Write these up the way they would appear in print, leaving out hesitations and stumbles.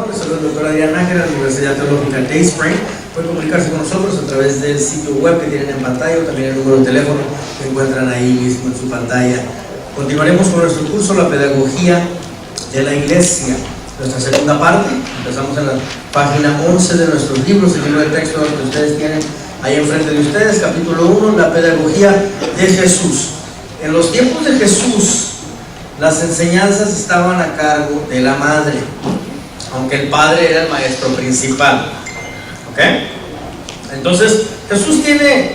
¿no? Les saluda el doctor Adrián Nájera de la Universidad Teológica Dayspring. Pueden comunicarse con nosotros a través del sitio web que tienen en pantalla o también el número de teléfono que encuentran ahí mismo en su pantalla. Continuaremos con nuestro curso, la pedagogía de la iglesia. Nuestra segunda parte, empezamos en la página 11 de nuestros libros, el libro de texto que ustedes tienen ahí enfrente de ustedes, capítulo 1, la pedagogía de Jesús. En los tiempos de Jesús, las enseñanzas estaban a cargo de la madre, aunque el padre era el maestro principal. ¿Ok? Entonces, Jesús tiene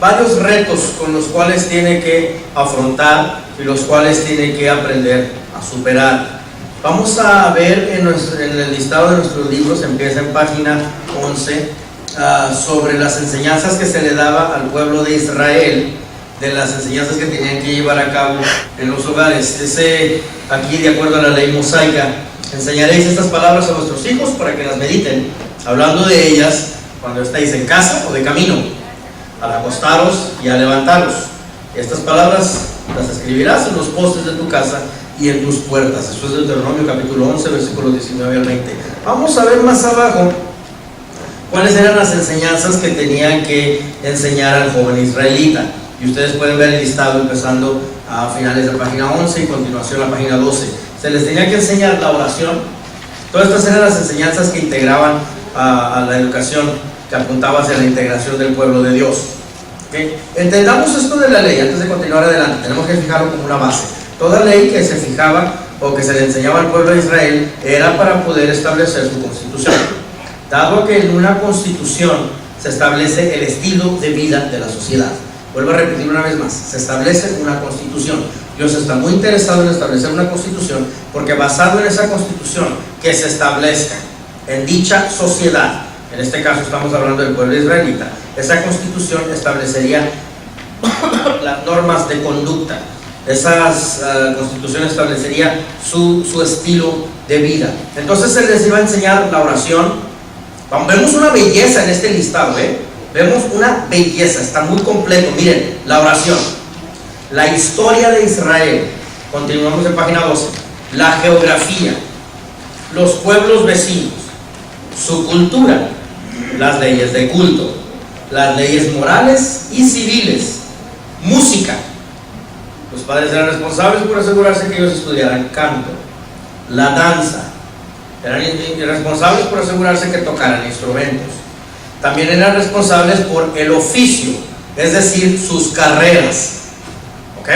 varios retos con los cuales tiene que afrontar y los cuales tiene que aprender a superar. Vamos a ver en el listado de nuestros libros, empieza en página 11, sobre las enseñanzas que se le daba al pueblo de Israel, de las enseñanzas que tenían que llevar a cabo en los hogares. Dice aquí, de acuerdo a la ley mosaica: enseñaréis estas palabras a vuestros hijos para que las mediten, hablando de ellas cuando estáis en casa o de camino, al acostaros y al levantaros. Estas palabras las escribirás en los postes de tu casa y en tus puertas. Eso es Deuteronomio capítulo 11, versículos 19 al 20. Vamos a ver más abajo cuáles eran las enseñanzas que tenían que enseñar al joven israelita. Y ustedes pueden ver el listado empezando a finales de la página 11 y continuación la página 12. Se les tenía que enseñar la oración. Todas estas eran las enseñanzas que integraban a la educación, que apuntaba hacia la integración del pueblo de Dios. ¿Okay? Entendamos esto de la ley antes de continuar adelante. Tenemos que fijarlo como una base. Toda ley que se fijaba o que se le enseñaba al pueblo de Israel era para poder establecer su constitución. Dado que en una constitución se establece el estilo de vida de la sociedad. Vuelvo a repetir una vez más, se establece una constitución. Dios está muy interesado en establecer una constitución porque basado en esa constitución que se establezca en dicha sociedad, en este caso estamos hablando del pueblo israelita, esa constitución establecería las normas de conducta. Esa constitución establecería su estilo de vida. Entonces se les iba a enseñar la oración. Vemos una belleza en este listado, Vemos una belleza, está muy completo. Miren, la oración, la historia de Israel, continuamos en página 12, la geografía, los pueblos vecinos, su cultura, las leyes de culto, las leyes morales y civiles, música. Los padres eran responsables por asegurarse que ellos estudiaran canto, la danza, eran responsables por asegurarse que tocaran instrumentos. También eran responsables por el oficio, es decir, sus carreras, ¿ok?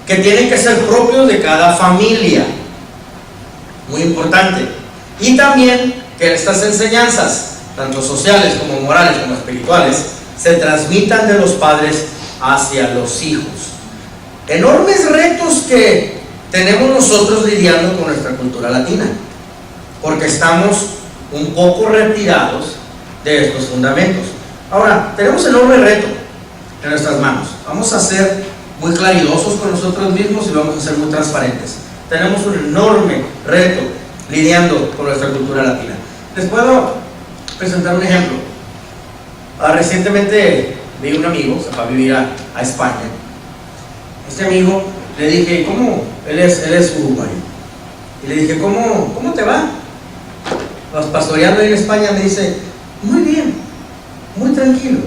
Que tienen que ser propios de cada familia, muy importante. Y también que estas enseñanzas, tanto sociales como morales como espirituales, se transmitan de los padres hacia los hijos. Enormes retos que tenemos nosotros lidiando con nuestra cultura latina, porque estamos un poco retirados de estos fundamentos. Ahora, tenemos enorme reto en nuestras manos. Vamos a ser muy claridosos con nosotros mismos y vamos a ser muy transparentes. Tenemos un enorme reto lidiando con nuestra cultura latina. Les puedo presentar un ejemplo. Recientemente vi un amigo, se fue a vivir a España. Este amigo, le dije, ¿cómo? Él es uruguayo. Y le dije, ¿cómo te va? Vas pastoreando en España. Me dice, muy bien, muy tranquilo.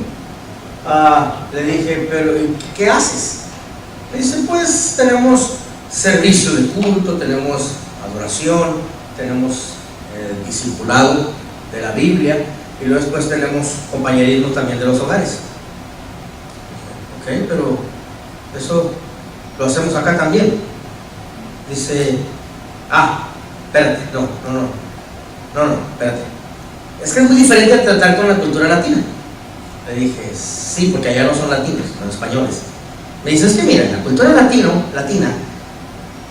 Le dije, pero ¿qué haces? Me dice, pues tenemos servicio de culto, tenemos adoración, tenemos discipulado de la Biblia y luego después tenemos compañerismo también de los hogares. Ok, pero eso lo hacemos acá también. Dice, espérate, no, espérate. Es que es muy diferente a tratar con la cultura latina. Le dije, sí, porque allá no son latinos, son españoles. Me dice, es que mira, en la cultura latina,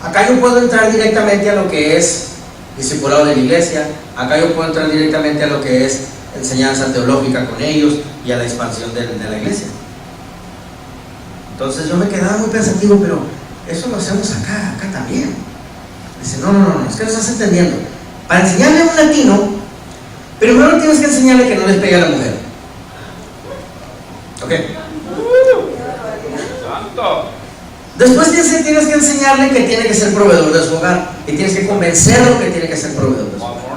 acá yo puedo entrar directamente a lo que es discipulado de la iglesia, acá yo puedo entrar directamente a lo que es enseñanza teológica con ellos y a la expansión de la iglesia. Entonces yo me quedaba muy pensativo, pero eso lo hacemos acá también. Dice, no, es que no estás entendiendo. Para enseñarle a un latino, primero tienes que enseñarle que no les pegue a la mujer. ¿Ok? Después tienes que enseñarle que tiene que ser proveedor de su hogar y tienes que convencerlo que tiene que ser proveedor de su hogar.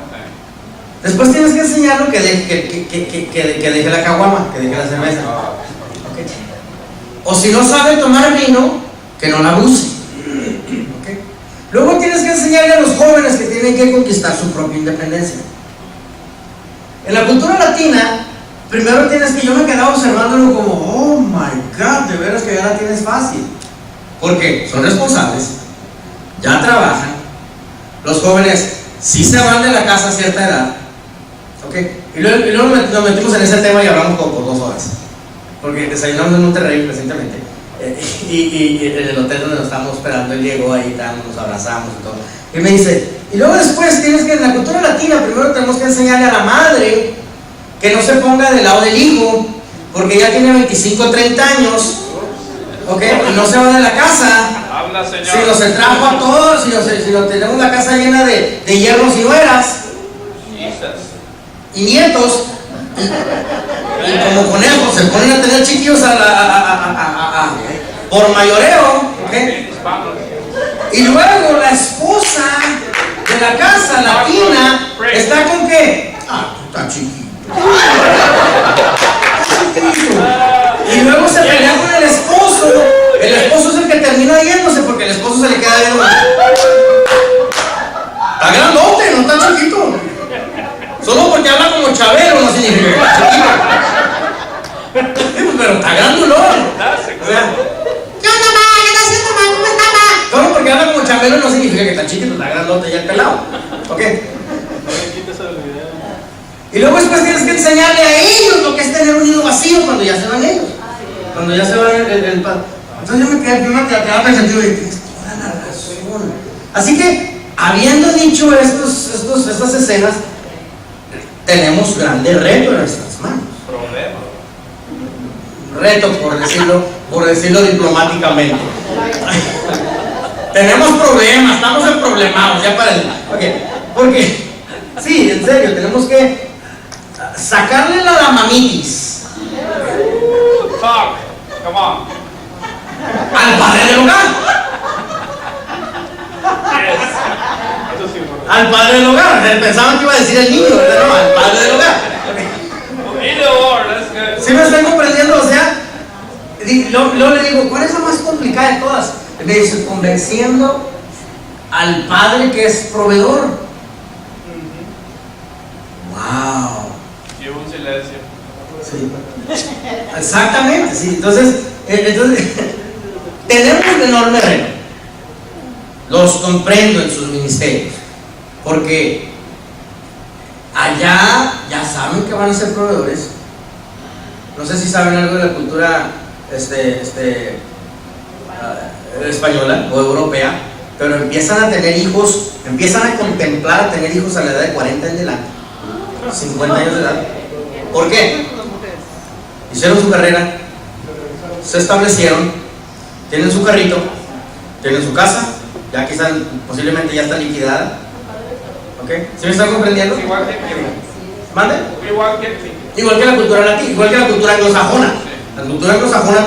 Después tienes que enseñarlo que deje la caguama, que deje la cerveza. ¿Okay? O si no sabe tomar vino, que no la abuse. ¿Okay? Luego tienes que enseñarle a los jóvenes que tienen que conquistar su propia independencia. En la cultura latina, primero tienes que, yo me quedaba observándolo como, oh my God, de veras que ya la tienes fácil. Porque son responsables, ya trabajan, los jóvenes sí se van de la casa a cierta edad. ¿Okay? Y luego nos metimos en ese tema y hablamos como por 2 horas. Porque desayunamos en Monterrey recientemente. Y en el hotel donde nos estábamos esperando, él llegó ahí, nos abrazamos y todo. Y me dice, y luego después tienes que, en la cultura latina, primero tenemos que enseñarle a la madre que no se ponga del lado del hijo, porque ya tiene 25 o 30 años, ¿ok? Y no se va de la casa. Habla, señor. Si nos trajo a todos, si nos tenemos la casa llena de yernos y nueras y nietos, y como conejos se ponen a tener chiquillos por mayoreo, ¿okay? Y luego la esposa de la casa latina está con que está chiquito. Y luego se pelea con el esposo. El esposo es el que termina yéndose porque el esposo se le queda viendo. Está grandote, no está chiquito. Solo porque habla como Chabelo no significa que está chiquito. Pero está grandulón. O sea, ¿qué onda, ma? ¿Qué está haciendo, ma? ¿Cómo está, ma? Solo porque habla como Chabelo no significa que está chiquito, está grandote y el pelado. ¿Ok? Y luego después tienes que enseñarle a ellos lo que es tener un nido vacío cuando ya se van ellos. Cuando ya se va el padre. Entonces yo me quedé pensando y tienes toda la razón. Así que, habiendo dicho estas escenas, tenemos grandes retos en nuestras manos. Reto, por decirlo diplomáticamente. Tenemos problemas, estamos en problemados, ya para el. Okay. Porque, sí, en serio, tenemos que sacarle la mamitis. Talk. Come on. Al padre del hogar. Al padre del hogar. Pensaban que iba a decir el niño, pero no, al padre del hogar. Either or, that's good. ¿Sí me están comprendiendo? O sea, luego le digo, ¿cuál es la más complicada de todas? Me dice, convenciendo al padre que es proveedor. Wow. Y un silencio. Sí. Exactamente, sí. Entonces tenemos un enorme reto. Los comprendo en sus ministerios, porque allá ya saben que van a ser proveedores. No sé si saben algo de la cultura española o europea, pero empiezan a tener hijos, empiezan a contemplar a tener hijos a la edad de 40 en adelante, 50 años de edad. ¿Por qué? Hicieron su carrera, se establecieron, tienen su carrito, tienen su casa, ya quizás posiblemente ya está liquidada. ¿Ok? ¿Sí me están comprendiendo? Igual que ¿Mande? Igual que la cultura latina, igual que la cultura anglosajona. La cultura anglosajona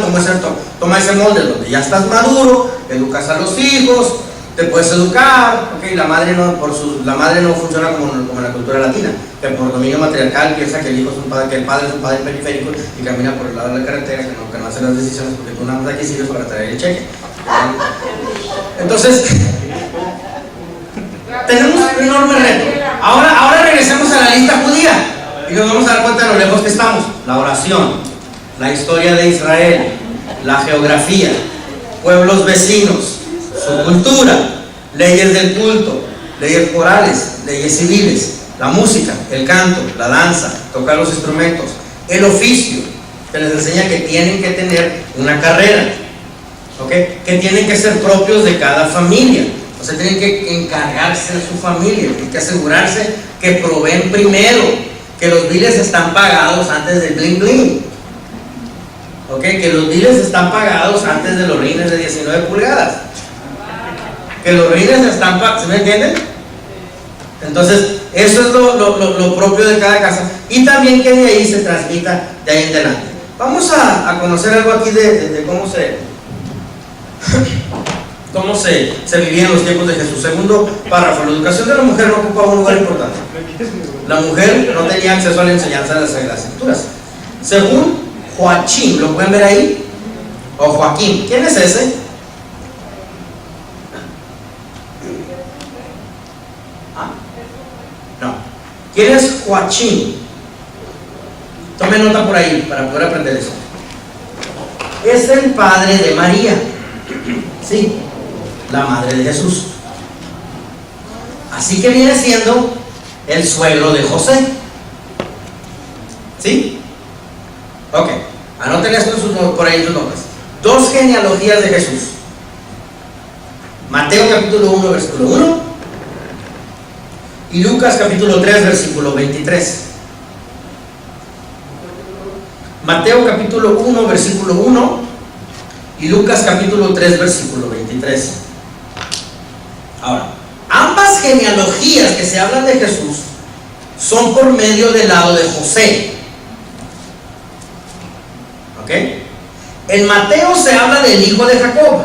toma ese molde donde ya estás maduro, educas a los hijos, te puedes educar, okay, la madre no funciona como en la cultura latina, que por dominio matriarcal piensa que el hijo es un padre, que el padre es un padre periférico y camina por el lado de la carretera, que no hace las decisiones porque tú nada más aquí sirves para traer el cheque. Entonces, tenemos un enorme reto. Ahora regresemos a la lista judía y nos vamos a dar cuenta de lo lejos que estamos. La oración, la historia de Israel, la geografía, pueblos vecinos, su cultura, leyes del culto, leyes morales, leyes civiles, la música, el canto, la danza, tocar los instrumentos, el oficio, que les enseña que tienen que tener una carrera, ¿okay? Que tienen que ser propios de cada familia, o sea, tienen que encargarse de su familia, tienen que asegurarse que proveen primero, que los biles están pagados antes del bling bling, ¿okay? Que los biles están pagados antes de los rines de 19 pulgadas. Que los rines están pagados, ¿se me entienden? Entonces, eso es lo propio de cada casa. Y también que de ahí se transmita de ahí en adelante. Vamos a conocer algo aquí de cómo se ¿Cómo se vivía en los tiempos de Jesús? Segundo párrafo, la educación de la mujer no ocupaba un lugar importante. La mujer no tenía acceso a la enseñanza de las Sagradas Escrituras. Según Joachim, ¿lo pueden ver ahí? O Joaquín, ¿quién es ese? No. ¿Quién es Joachim? Tome nota por ahí para poder aprender eso. Es el padre de María. Sí, la madre de Jesús. Así que viene siendo el suegro de José. ¿Sí? Ok, anoten esto por ahí en sus notas. Dos genealogías de Jesús. Mateo capítulo 1 versículo 1 y Lucas capítulo 3 versículo 23. Mateo capítulo 1 versículo 1 y Lucas capítulo 3 versículo 23. Ahora, ambas genealogías que se hablan de Jesús son por medio del lado de José. ¿Ok? En Mateo se habla del hijo de Jacob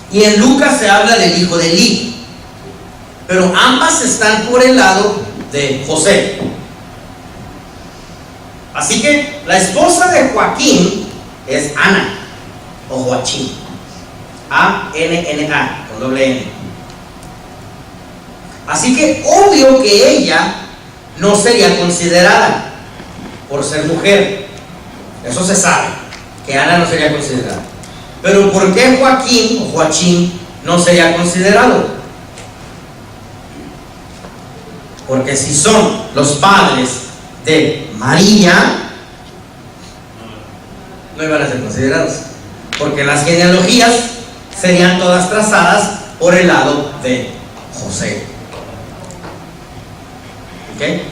y en Lucas se habla del hijo de Elí, pero ambas están por el lado de José. Así que la esposa de Joaquín es Ana o Joachim, A-N-N-A con doble N. Así que obvio que ella no sería considerada por ser mujer. Eso se sabe, que Ana no sería considerada. Pero ¿por qué Joaquín o Joachim no sería considerado? Porque si son los padres de María, no iban a ser considerados, porque las genealogías serían todas trazadas por el lado de José. ¿Okay?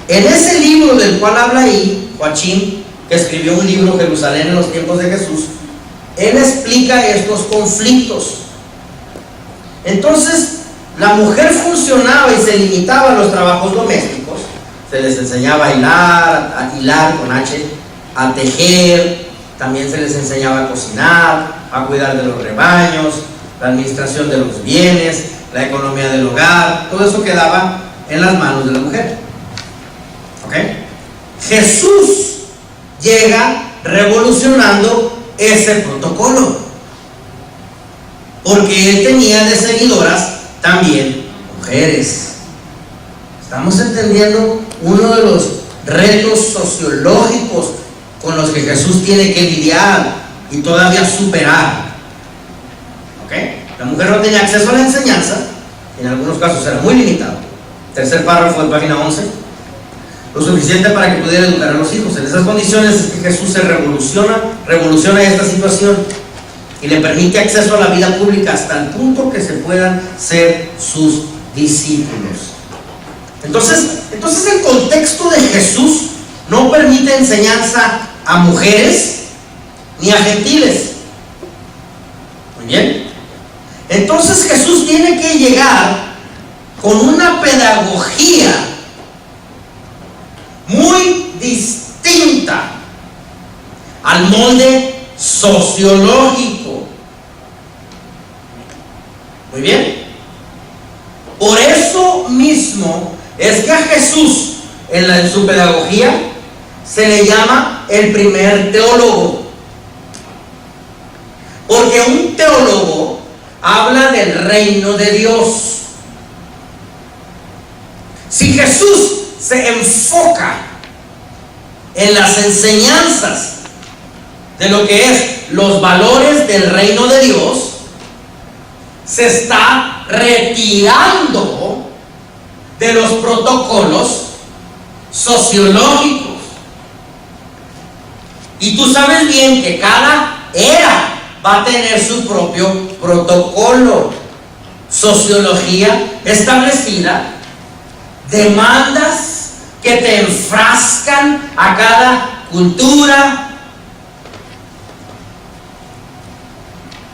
En ese libro del cual habla ahí Joachim, que escribió un libro, Jerusalén en los tiempos de Jesús, él explica estos conflictos. Entonces, la mujer funcionaba y se limitaba a los trabajos domésticos. Se les enseñaba a hilar con H, a tejer, también se les enseñaba a cocinar, a cuidar de los rebaños, la administración de los bienes, la economía del hogar. Todo eso quedaba en las manos de la mujer. ¿Ok? Jesús llega revolucionando ese protocolo, porque él tenía de seguidoras también mujeres. Estamos entendiendo uno de los retos sociológicos con los que Jesús tiene que lidiar y todavía superar. ¿Ok? La mujer no tenía acceso a la enseñanza, en algunos casos era muy limitado. Tercer párrafo de página 11. Lo suficiente para que pudiera educar a los hijos. En esas condiciones es que Jesús se revoluciona esta situación y le permite acceso a la vida pública hasta el punto que se puedan ser sus discípulos. Entonces el contexto de Jesús no permite enseñanza a mujeres ni a gentiles. Muy bien. Entonces Jesús tiene que llegar con una pedagogía muy distinta al molde sociológico. Muy bien. Por eso mismo es que a Jesús en su pedagogía se le llama el primer teólogo, porque un teólogo habla del reino de Dios. Si Jesús se enfoca en las enseñanzas de lo que es los valores del reino de Dios, se está retirando de los protocolos sociológicos. Y tú sabes bien que cada era va a tener su propio protocolo, sociología establecida, demandas que te enfrascan a cada cultura,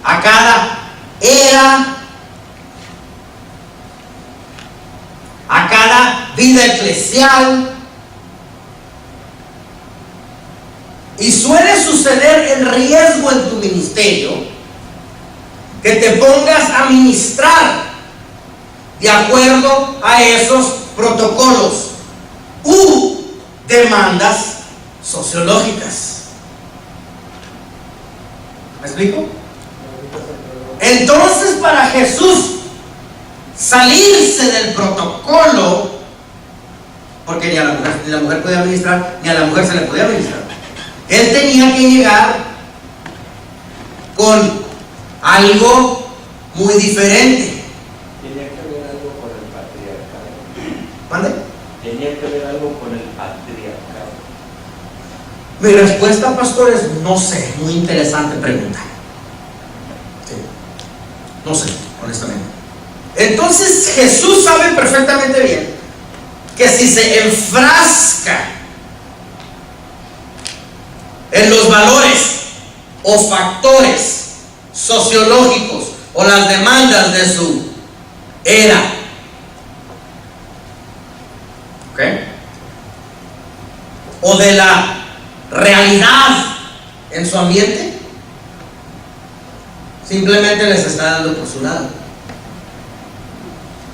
a cada era, a cada vida eclesial. Y suele suceder el riesgo en tu ministerio que te pongas a ministrar de acuerdo a esos protocolos u demandas sociológicas. ¿Me explico? Entonces, para Jesús salirse del protocolo, porque ni la mujer podía ministrar, ni a la mujer se le podía ministrar, él tenía que llegar con algo muy diferente. Tenía que ver algo con el patriarcado. ¿Mande? Tenía que ver algo con el patriarcado. Mi respuesta, pastor, es no sé. Muy interesante pregunta. Sí. No sé, honestamente. Entonces Jesús sabe perfectamente bien que si se enfrasca en los valores o factores sociológicos o las demandas de su era, ¿ok?, o de la realidad en su ambiente, simplemente les está dando por su lado.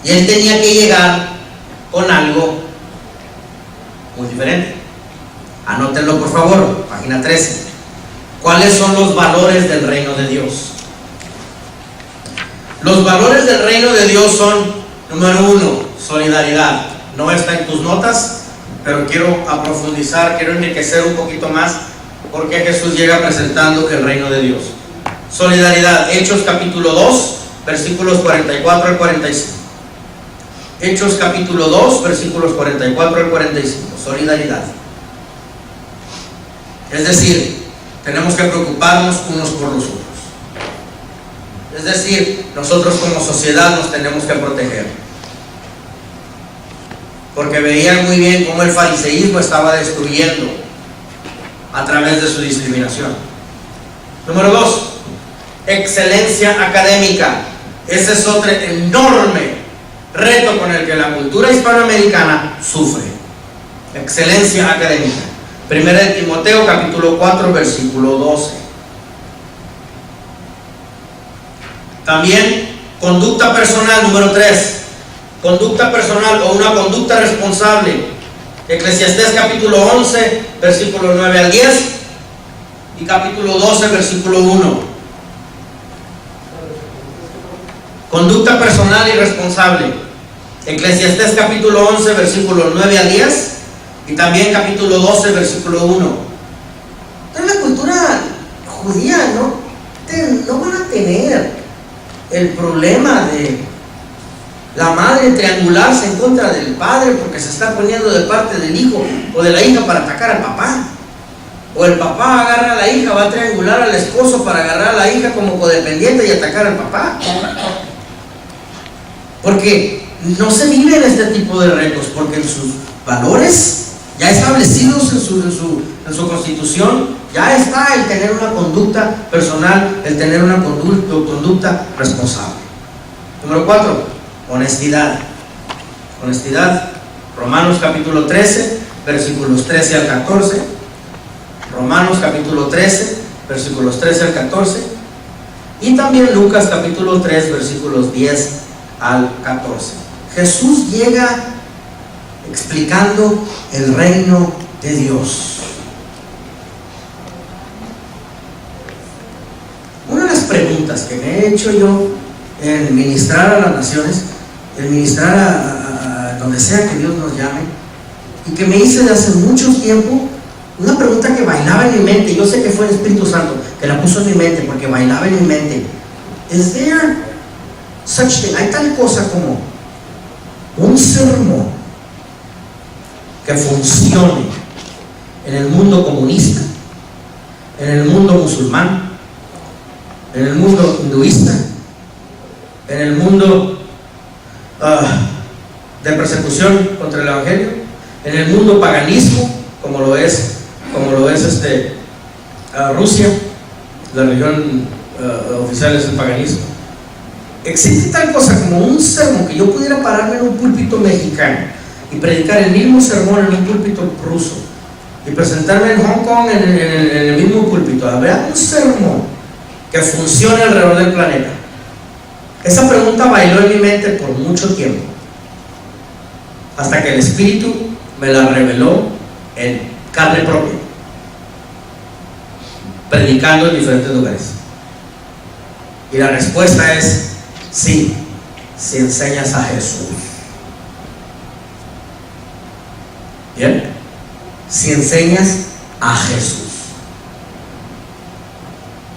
Y él tenía que llegar con algo muy diferente. Anótenlo por favor, página 13. ¿Cuáles son los valores del reino de Dios? Los valores del reino de Dios son, número 1, solidaridad. No está en tus notas, pero quiero profundizar, quiero enriquecer un poquito más porque Jesús llega presentando el reino de Dios. Solidaridad, Hechos capítulo 2, versículos 44 al 45. Hechos capítulo 2, versículos 44 al 45. Solidaridad. Es decir, tenemos que preocuparnos unos por los otros. Es decir, nosotros como sociedad nos tenemos que proteger. Porque veían muy bien cómo el fariseísmo estaba destruyendo a través de su discriminación. Número 2, excelencia académica. Ese es otro enorme reto con el que la cultura hispanoamericana sufre. Excelencia académica. Primera de Timoteo capítulo 4 versículo 12. También conducta personal, número 3. Conducta personal o una conducta responsable. Eclesiastés capítulo 11 versículo 9 al 10 y capítulo 12 versículo 1. Conducta personal y responsable. Eclesiastés capítulo 11 versículo 9 al 10 y también capítulo 12 versículo 1. En la cultura judía no van a tener el problema de la madre triangularse en contra del padre porque se está poniendo de parte del hijo o de la hija para atacar al papá. O el papá agarra a la hija, va a triangular al esposo para agarrar a la hija como codependiente y atacar al papá. Porque no se viven este tipo de retos, porque en sus valores ya establecidos en su constitución ya está el tener una conducta personal, el tener una conducta responsable. Número 4, honestidad. Honestidad, Romanos capítulo 13 versículos 13 al 14. Romanos capítulo 13 versículos 13 al 14 y también Lucas capítulo 3 versículos 10 al 14. Jesús llega explicando el reino de Dios. Una de las preguntas que me he hecho yo en ministrar a las naciones, en ministrar a donde sea que Dios nos llame, y que me hice de hace mucho tiempo, una pregunta que bailaba en mi mente, yo sé que fue el Espíritu Santo que la puso en mi mente porque bailaba en mi mente. ¿Es there such thing? ¿Hay tal cosa como un sermón que funcione en el mundo comunista, en el mundo musulmán, en el mundo hinduista, en el mundo de persecución contra el evangelio, en el mundo paganismo, como lo es Rusia, la religión oficial es el paganismo? ¿Existe tal cosa como un sermón que yo pudiera pararme en un púlpito mexicano y predicar el mismo sermón en un púlpito ruso y presentarme en Hong Kong en el mismo púlpito? ¿Habrá un sermón que funcione alrededor del planeta? Esa pregunta bailó en mi mente por mucho tiempo, hasta que el Espíritu me la reveló en carne propia, predicando en diferentes lugares. Y la respuesta es sí, si enseñas a Jesús. ¿Bien? Si enseñas a Jesús.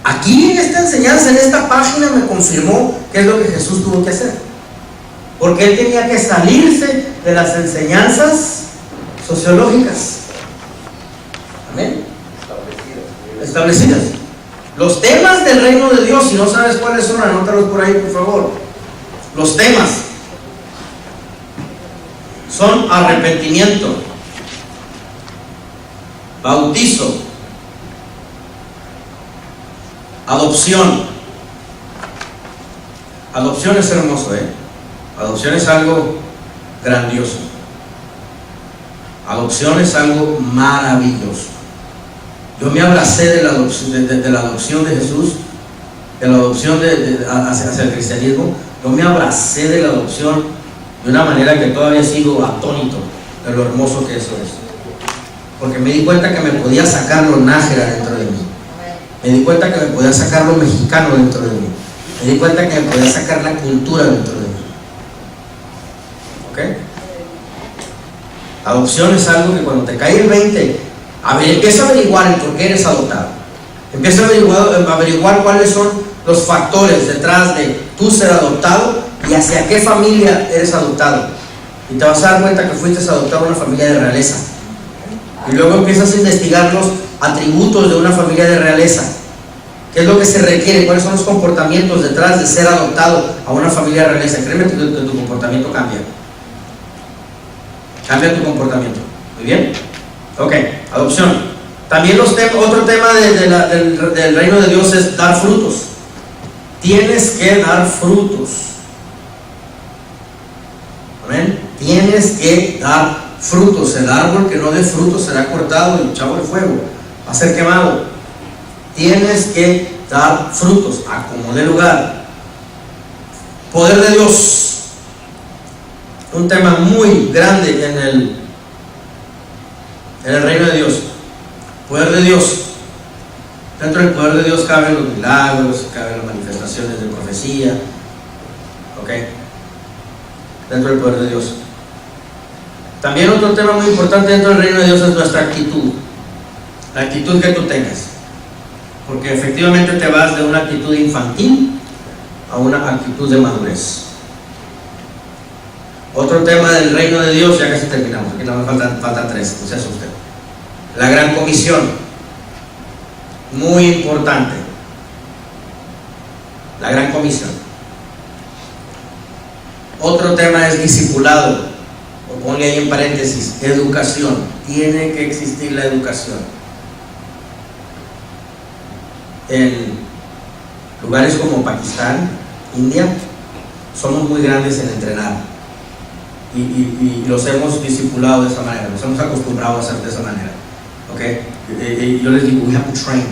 Aquí en esta enseñanza, en esta página, me confirmó qué es lo que Jesús tuvo que hacer. Porque Él tenía que salirse de las enseñanzas sociológicas. Amén. Establecidas. Los temas del reino de Dios, si no sabes cuáles son, anótalos por ahí, por favor. Los temas son arrepentimiento, bautizo, adopción. Adopción es hermoso, Adopción es algo grandioso. Adopción es algo maravilloso. Yo me abracé de la adopción de Jesús, de la adopción hacia el cristianismo. Yo me abracé de la adopción de una manera que todavía sigo atónito de lo hermoso que eso es. Porque me di cuenta que me podía sacar lo nájera dentro de mí. Me di cuenta que me podía sacar lo mexicano dentro de mí. Me di cuenta que me podía sacar la cultura dentro de mí. ¿Ok? Adopción es algo que cuando te cae el 20, empieza a averiguar el por qué eres adoptado. Empieza a averiguar cuáles son los factores detrás de tú ser adoptado y hacia qué familia eres adoptado. Y te vas a dar cuenta que fuiste adoptado a una familia de realeza. Y luego empiezas a investigar los atributos de una familia de realeza. ¿Qué es lo que se requiere? ¿Cuáles son los comportamientos detrás de ser adoptado a una familia de realeza? Créeme que tu comportamiento cambia. Cambia tu comportamiento. ¿Muy bien? Ok, adopción. También otro tema del reino de Dios es dar frutos. Tienes que dar frutos. Amén. Tienes que dar frutos. El árbol que no dé frutos será cortado y echado al fuego. Va a ser quemado. Tienes que dar frutos. A como dé lugar. Poder de Dios. Un tema muy grande en el reino de Dios. Poder de Dios. Dentro del poder de Dios caben los milagros, caben las manifestaciones de profecía. ¿Ok? Dentro del poder de Dios. También otro tema muy importante dentro del reino de Dios es nuestra actitud. La actitud que tú tengas. Porque efectivamente te vas de una actitud infantil a una actitud de madurez. Otro tema del reino de Dios, ya casi terminamos, aquí nada más faltan 3, no se asusten. La gran comisión, muy importante. La gran comisión. Otro tema es discipulado, o ponle ahí en paréntesis, educación. Tiene que existir la educación. En lugares como Pakistán, India, somos muy grandes en entrenar. Y los hemos discipulado de esa manera, nos hemos acostumbrado a hacer de esa manera. ¿Okay? Yo les digo, we have to train.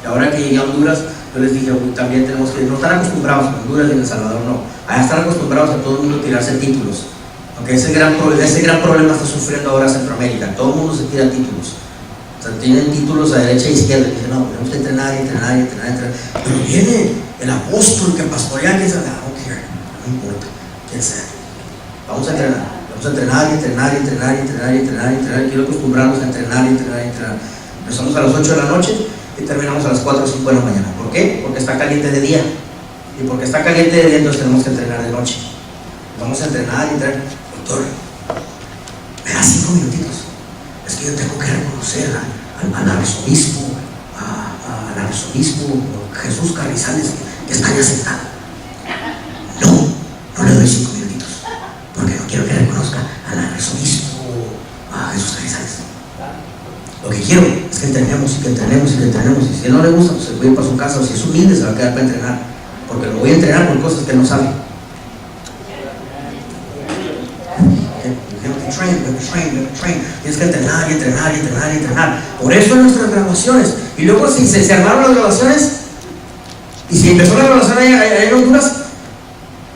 Y ahora que llegué a Honduras, yo les dije, también tenemos que no estar acostumbrados a Honduras y en El Salvador, no. Allá están acostumbrados a todo el mundo tirarse títulos. ¿Okay? Ese gran problema está sufriendo ahora Centroamérica. Todo el mundo se tira títulos. O sea, tienen títulos a derecha e izquierda. Y dicen, no, tenemos que entrenar. Pero viene el apóstol que pastorea, que dice, no importa quién sea. Vamos a entrenar. Quiero acostumbrarnos a entrenar. Empezamos a las 8 de la noche y terminamos a las 4 o 5 de la mañana. ¿Por qué? Porque está caliente de día. Y porque está caliente de día, entonces tenemos que entrenar de noche. Vamos a entrenar. Doctor, me da 5 minutitos. Es que yo tengo que reconocer al arzobispo Jesús Carrizales, que está ya sentado. No le doy 5 minutitos, porque no quiero que reconozca al arzobispo Jesús Carrizales. Lo que quiero es que entrenemos. Y si él no le gusta, pues se puede ir para su casa, o si es humilde, se va a quedar para entrenar, porque lo voy a entrenar por cosas que no sabe. Tienes que entrenar. Por eso en nuestras graduaciones. Y luego si se armaron las graduaciones, Y si empezó la relación allá en Honduras,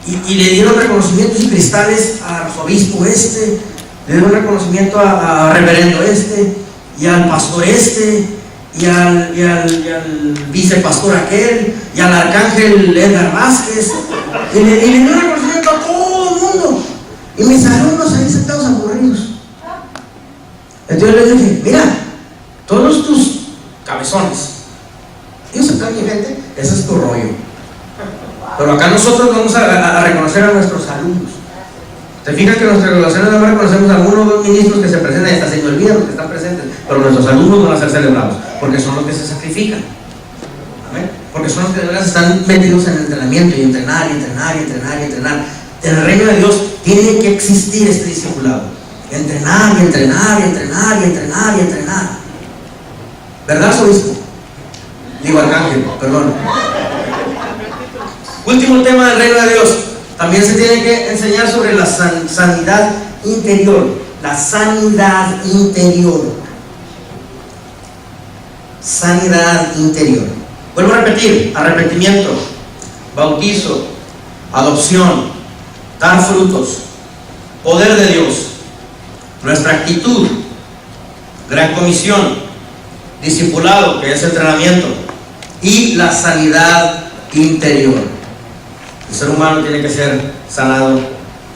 y le dieron reconocimientos y cristales al arzobispo le dieron reconocimiento a reverendo y al pastor y al vicepastor aquel, y al arcángel Edgar Vázquez, y le dieron reconocimiento a todo el mundo. Y mis alumnos ahí sentados aburridos. Entonces les dije, mira, todos tus cabezones, ellos están bien, gente, ese es tu rollo. Pero acá nosotros vamos a reconocer a nuestros alumnos. ¿Te fijas que en nuestras relaciones no reconocemos a algunos de los ministros que se presentan y hasta se me olvidan los que están presentes? Pero nuestros alumnos van a ser celebrados, porque son los que se sacrifican. ¿Amén? Porque son los que de verdad están metidos en el entrenamiento y entrenar y entrenar y entrenar y entrenar. En el reino de Dios tiene que existir este discipulado. Entrenar y entrenar y entrenar y entrenar y entrenar. ¿Verdad, obispo? Digo arcángel, perdón. Último tema del reino de Dios. También se tiene que enseñar sobre la sanidad interior. La sanidad interior. Sanidad interior. Vuelvo a repetir: arrepentimiento, bautizo, adopción, dar frutos, poder de Dios, nuestra actitud, gran comisión, discipulado, que es entrenamiento, y la sanidad interior. El ser humano tiene que ser sanado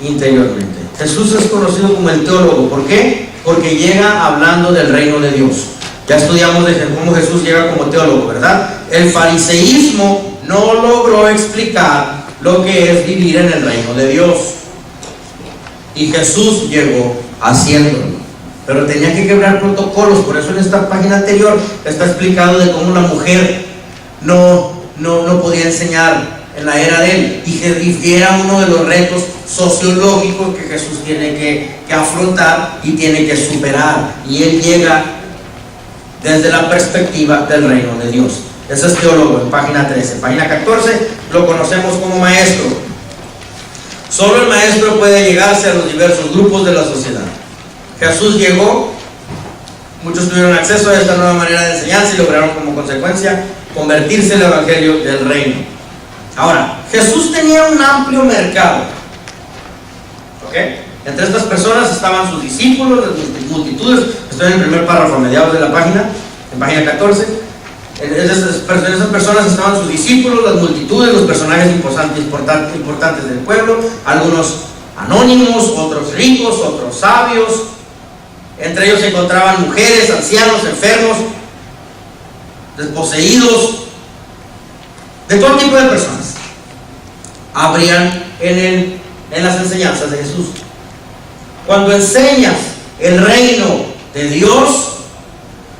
interiormente. Jesús es conocido como el teólogo. ¿Por qué? Porque llega hablando del reino de Dios. Ya estudiamos de cómo Jesús llega como teólogo, ¿verdad? El fariseísmo no logró explicar lo que es vivir en el reino de Dios, y Jesús llegó haciéndolo. Pero tenía que quebrar protocolos. Por eso en esta página anterior está explicado de cómo la mujer no podía enseñar en la era de él, y que era uno de los retos sociológicos que Jesús tiene que afrontar y tiene que superar, y él llega desde la perspectiva del reino de Dios. Ese es teólogo, en página 13. Página 14 lo conocemos como maestro. Solo el maestro puede llegarse a los diversos grupos de la sociedad. Jesús llegó, muchos tuvieron acceso a esta nueva manera de enseñanza y lograron como consecuencia convertirse en el evangelio del reino. Ahora, Jesús tenía un amplio mercado. ¿Ok? Entre estas personas estaban sus discípulos, las multitudes. Estoy en el primer párrafo, a mediados de la página, en página 14. En esas personas estaban sus discípulos, las multitudes, los personajes importantes del pueblo, algunos anónimos, otros ricos, otros sabios. Entre ellos se encontraban mujeres, ancianos, enfermos, desposeídos, de todo tipo de personas. Habrían en las enseñanzas de Jesús. Cuando enseñas el reino de Dios,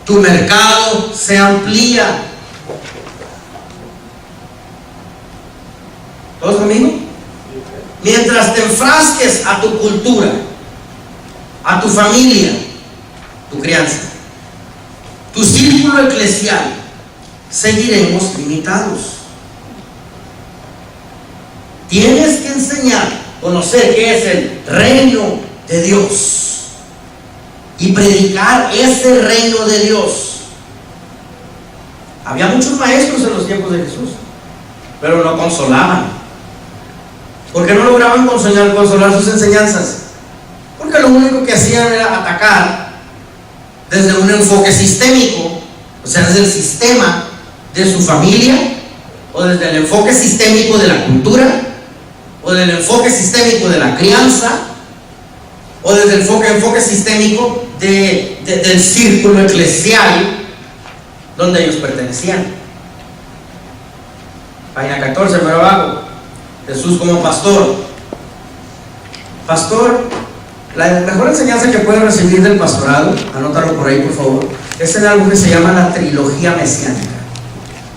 tu mercado se amplía. ¿Todos conmigo? Mientras te enfrasques a tu cultura, a tu familia, tu crianza, tu círculo eclesial, seguiremos limitados. Tienes que enseñar, conocer qué es el reino de Dios y predicar ese reino de Dios. Había muchos maestros en los tiempos de Jesús, pero no consolaban. ¿Por qué no lograban consolar sus enseñanzas? Porque lo único que hacían era atacar desde un enfoque sistémico, o sea, desde el sistema de su familia, o desde el enfoque sistémico de la cultura, o del enfoque sistémico de la crianza, o desde el enfoque sistémico del círculo eclesial donde ellos pertenecían. Página 14, pero abajo, Jesús como pastor. Pastor, la mejor enseñanza que puede recibir del pastorado, anótalo por ahí por favor, es en algo que se llama la trilogía mesiánica.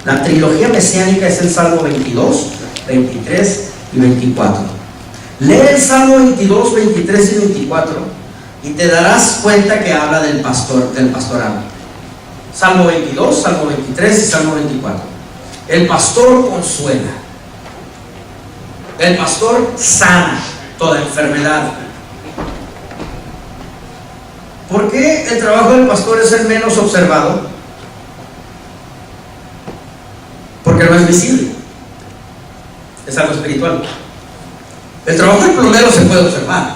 La trilogía mesiánica es el Salmo 22, 23 y 24. Lee el Salmo 22, 23 y 24 y te darás cuenta que habla del pastorado. Salmo 22, Salmo 23 y Salmo 24. El pastor consuela. El pastor sana toda enfermedad. ¿Por qué el trabajo del pastor es el menos observado? Porque no es visible. es algo espiritual. El trabajo del plomero se puede observar,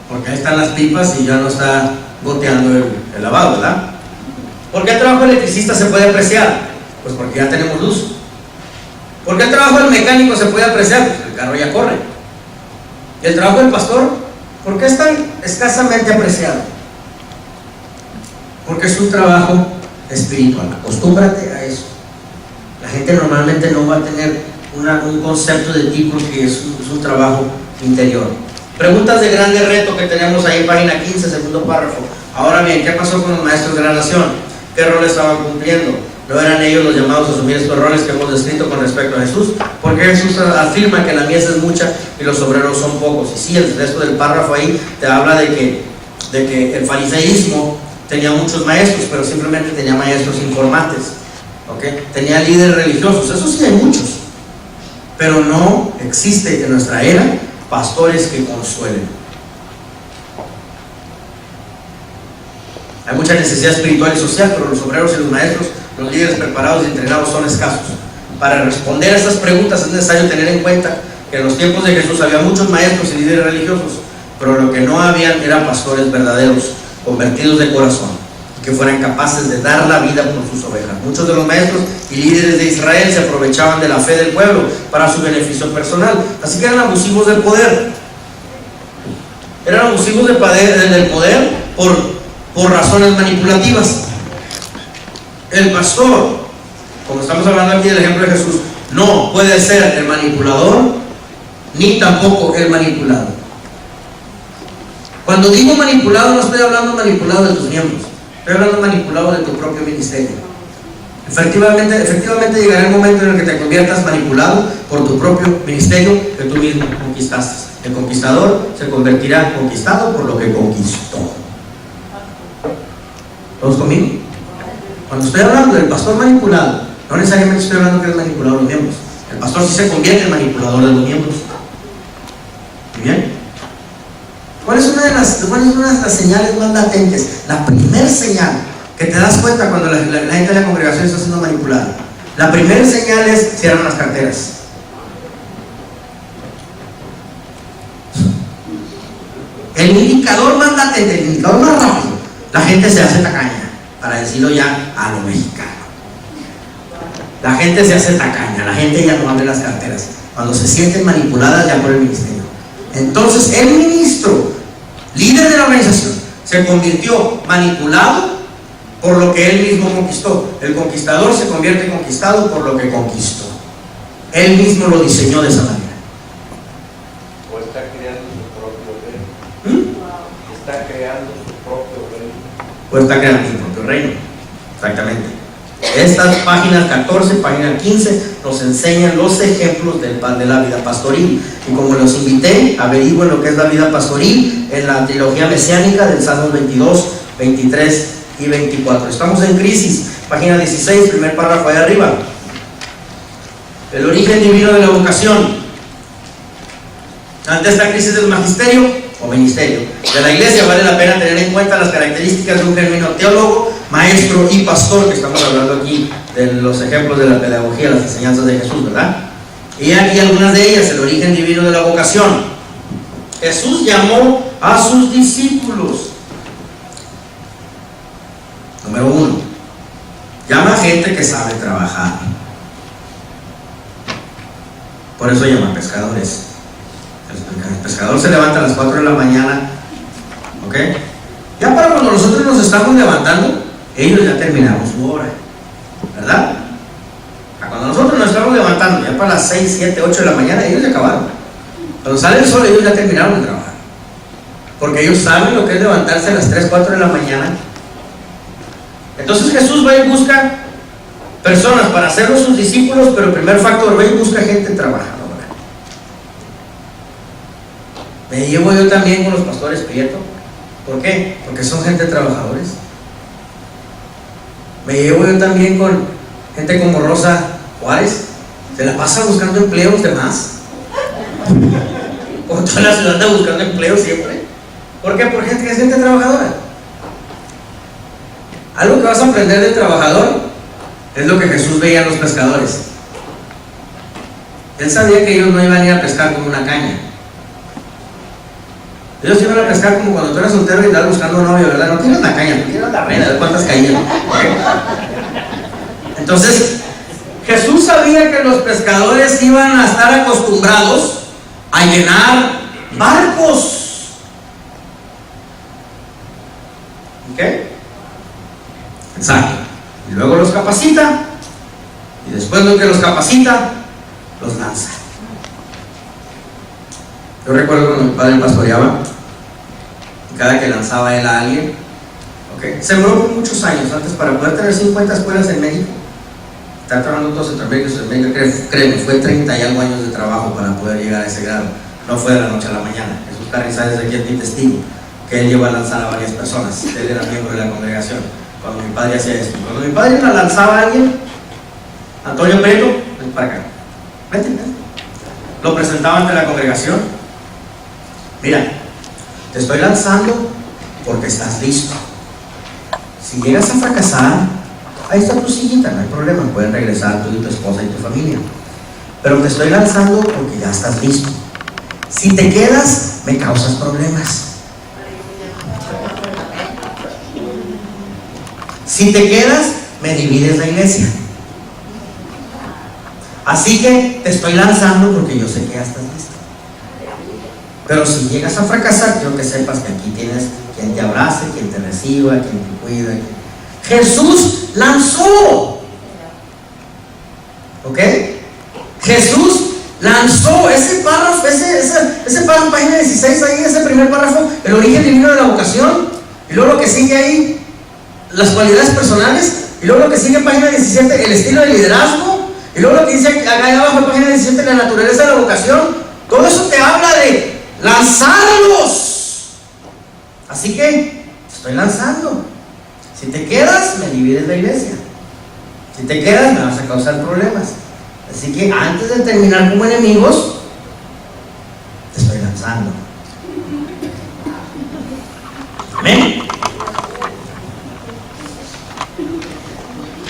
porque ahí están las pipas y ya no está goteando el lavado, ¿verdad? ¿Por qué el trabajo del electricista se puede apreciar? Pues porque ya tenemos luz. ¿Por qué el trabajo del mecánico se puede apreciar? Pues el carro ya corre. ¿Y el trabajo del pastor? ¿Por qué es tan escasamente apreciado? Porque es un trabajo espiritual. Acostúmbrate a eso. La gente normalmente no va a tener un concepto de ti porque es un trabajo interior. Preguntas de grande reto que tenemos ahí en página 15, segundo párrafo. Ahora bien, ¿qué pasó con los maestros de la nación? ¿Qué rol estaban cumpliendo? ¿No eran ellos los llamados a asumir estos roles que hemos descrito con respecto a Jesús? Porque Jesús afirma que la mies es mucha y los obreros son pocos. Y sí, el resto del párrafo ahí te habla de que el fariseísmo tenía muchos maestros, pero simplemente tenía maestros informantes, ¿okay? Tenía líderes religiosos, eso sí hay muchos, pero no existe en nuestra era pastores que consuelen. Hay mucha necesidad espiritual y social, pero los obreros y los maestros, los líderes preparados y entrenados son escasos. Para responder a estas preguntas es necesario tener en cuenta que en los tiempos de Jesús había muchos maestros y líderes religiosos, pero lo que no habían eran pastores verdaderos, convertidos de corazón, que fueran capaces de dar la vida por sus ovejas. Muchos de los maestros y líderes de Israel se aprovechaban de la fe del pueblo para su beneficio personal, así que eran abusivos del poder. Eran abusivos del poder por razones manipulativas. El pastor, como estamos hablando aquí del ejemplo de Jesús, no puede ser el manipulador ni tampoco el manipulado. Cuando digo manipulado, no estoy hablando manipulado de tus miembros, estoy hablando manipulado de tu propio ministerio. Efectivamente llegará el momento en el que te conviertas manipulado por tu propio ministerio que tú mismo conquistaste. El conquistador se convertirá conquistado por lo que conquistó. ¿Todos conmigo? Cuando estoy hablando del pastor manipulado, no necesariamente estoy hablando que es manipulador de los miembros. El pastor sí se convierte en manipulador de los miembros. ¿Muy bien? ¿Cuál es una de las señales más latentes? La primera señal que te das cuenta cuando la gente de la congregación está siendo manipulada. La primera señal es: cierran las carteras. El indicador más latente, el indicador más rápido, la gente se hace tacaña, para decirlo ya a lo mexicano. La gente se hace tacaña, la gente ya no abre las carteras cuando se sienten manipuladas ya por el ministerio. Entonces el ministro, líder de la organización, se convirtió manipulado por lo que él mismo conquistó. El conquistador se convierte conquistado por lo que conquistó. Él mismo lo diseñó de esa manera. O está creando su propio reino. Está creando su propio reino. O está creando su propio reino. Exactamente. Estas páginas 14, página 15 nos enseñan los ejemplos del pan de la vida pastoril. Y como los invité, averigüen lo que es la vida pastoril en la trilogía mesiánica del Salmos 22, 23 y 24. Estamos en crisis, página 16, primer párrafo ahí arriba. El origen divino de la vocación. Ante esta crisis del magisterio o ministerio de la iglesia, vale la pena tener en cuenta las características de un genuino teólogo, maestro y pastor, que estamos hablando aquí de los ejemplos de la pedagogía, las enseñanzas de Jesús, ¿verdad? Y aquí algunas de ellas: el origen divino de la vocación. Jesús llamó a sus discípulos. Número 1, llama a gente que sabe trabajar. Por eso llaman pescadores. El pescador se levanta a las 4 de la mañana, ¿ok? Ya para cuando nosotros nos estamos levantando, ellos ya terminaron su hora, ¿verdad? Cuando nosotros nos estamos levantando, ya para las 6, 7, 8 de la mañana, ellos ya acabaron. Cuando sale el sol, ellos ya terminaron de trabajar. Porque ellos saben lo que es levantarse a las 3, 4 de la mañana. Entonces Jesús va y busca personas para hacerlos sus discípulos, pero el primer factor, va y busca gente trabajadora. Me llevo yo también con los pastores Prieto. ¿Por qué? Porque son gente trabajadores. Me llevo yo también con gente como Rosa Juárez. Se la pasa buscando empleos de más. Como toda la ciudad anda buscando empleo siempre. ¿Por qué? Porque es gente trabajadora. Algo que vas a aprender del trabajador es lo que Jesús veía en los pescadores. Él sabía que ellos no iban a ir a pescar con una caña. Ellos iban a pescar como cuando tú eras soltero y andabas buscando un novio, ¿verdad? No tienes la caña, tú tienes la arena, de cuántas caían. Entonces, Jesús sabía que los pescadores iban a estar acostumbrados a llenar barcos. ¿Ok? Exacto. Y luego los capacita, y después de que los capacita, los lanza. Yo recuerdo cuando mi padre pastoreaba, y cada que lanzaba él a alguien, ¿ok? Sembró por muchos años antes para poder tener 50 escuelas en México. Está trabajando todos Centroamérica, créeme, fue 30 y algo años de trabajo para poder llegar a ese grado. No fue de la noche a la mañana. Jesús Carrizales aquí es mi testigo, que él llegó a lanzar a varias personas. Él era miembro de la congregación cuando mi padre hacía esto. Cuando mi padre la lanzaba a alguien, Antonio Preto, ven para acá, vete. Lo presentaba ante la congregación. Mira, te estoy lanzando porque estás listo. Si llegas a fracasar, ahí está tu sillita, no hay problema, pueden regresar tú y tu esposa y tu familia. Pero te estoy lanzando porque ya estás listo. Si te quedas, me causas problemas. Si te quedas, me divides la iglesia. Así que te estoy lanzando porque yo sé que ya estás listo. Pero si llegas a fracasar, quiero que sepas que aquí tienes quien te abrace, quien te reciba, quien te cuida. Jesús lanzó. ¿Ok? Jesús lanzó ese párrafo, ese párrafo, página 16, ahí, ese primer párrafo, el origen divino de la vocación. Y luego lo que sigue ahí, las cualidades personales. Y luego lo que sigue en página 17, el estilo de liderazgo. Y luego lo que dice acá abajo en página 17, la naturaleza de la vocación. Todo eso te habla de lanzarlos. Así que te estoy lanzando. Si te quedas, me divides la iglesia. Si te quedas, me vas a causar problemas. Así que antes de terminar como enemigos, te estoy lanzando. Amén.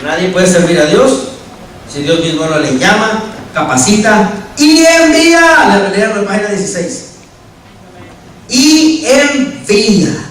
Nadie puede servir a Dios si Dios mismo no le llama, capacita y envía. La leer en la página 16. Y envía.